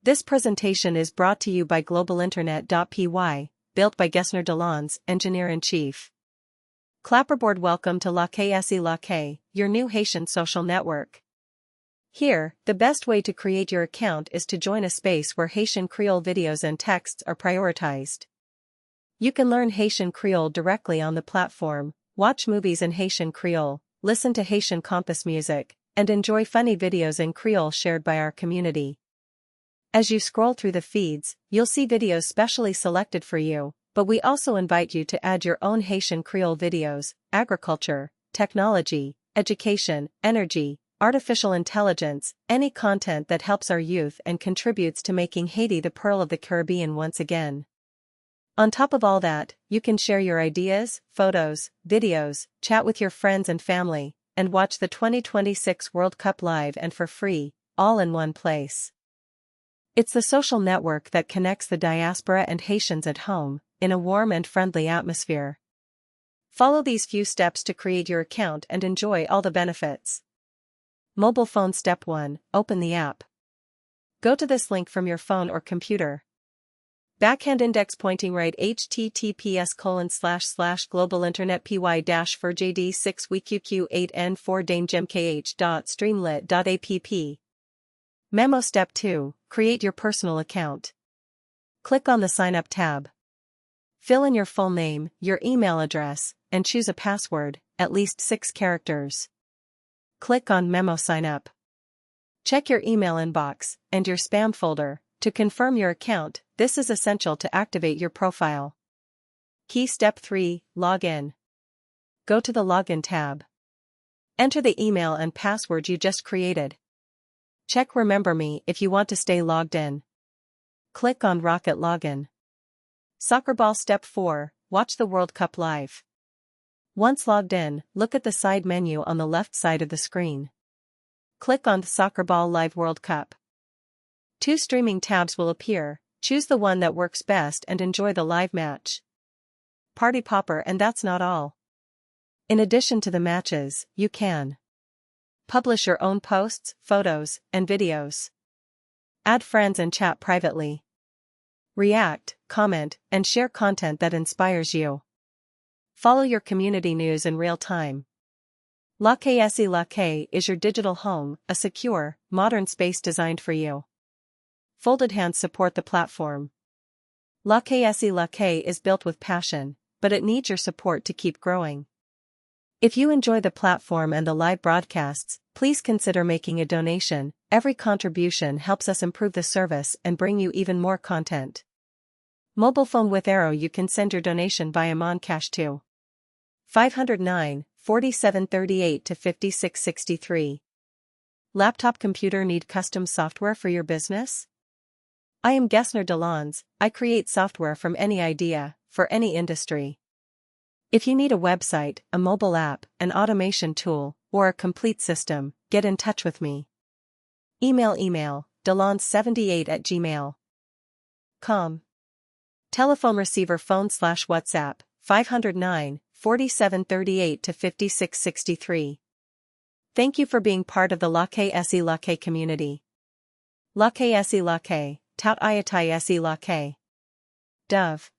This presentation is brought to you by globalinternet.py, built by Gesner Deslandes, Engineer-in-Chief. Clapperboard. Welcome to Lakay, your new Haitian social network. Here, the best way to create your account is to join a space where Haitian Creole videos and texts are prioritized. You can learn Haitian Creole directly on the platform, watch movies in Haitian Creole, listen to Haitian compas music, and enjoy funny videos in Creole shared by our community. As you scroll through the feeds, you'll see videos specially selected for you, but we also invite you to add your own Haitian Creole videos: agriculture, technology, education, energy, artificial intelligence, any content that helps our youth and contributes to making Haiti the pearl of the Caribbean once again. On top of all that, you can share your ideas, photos, videos, chat with your friends and family, and watch the 2026 World Cup live and for free, all in one place. It's the social network that connects the diaspora and Haitians at home, in a warm and friendly atmosphere. Follow these few steps to create your account and enjoy all the benefits. Mobile phone. Step 1. Open the app. Go to this link from your phone or computer. Backhand index pointing right, https://globalinternetpy-4jd6wqq8n4dangemkh.streamlit.app. Memo. Step 2. Create your personal account. Click on the Sign Up tab. Fill in your full name, your email address, and choose a password, at least 6 characters. Click on Memo. Sign Up. Check your email inbox and your spam folder to confirm your account. This is essential to activate your profile. Key. Step 3. Log in. Go to the Login tab. Enter the email and password you just created. Check Remember Me if you want to stay logged in. Click on Rocket Login. Soccer ball. Step 4. Watch the World Cup live. Once logged in, look at the side menu on the left side of the screen. Click on Soccer Ball Live World Cup. 2 streaming tabs will appear. Choose the one that works best and enjoy the live match. Party popper. And that's not all. In addition to the matches, you can publish your own posts, photos, and videos. Add friends and chat privately. React, comment, and share content that inspires you. Follow your community news in real time. Lakay is your digital home, a secure, modern space designed for you. Folded hands support the platform. Lakay is built with passion, but it needs your support to keep growing. If you enjoy the platform and the live broadcasts, please consider making a donation. Every contribution helps us improve the service and bring you even more content. Mobile phone with Arrow. You can send your donation via Moncash to 509 4738 to 5663. Laptop computer. Need custom software for your business? I am Gesner Deslandes. I create software from any idea, for any industry. If you need a website, a mobile app, an automation tool, or a complete system, get in touch with me. Email delandes78@gmail.com. Telephone receiver phone/WhatsApp 509 4738 to 5663. Thank you for being part of the Lakay community. Lakay, tout ayatai Lakay. Dove.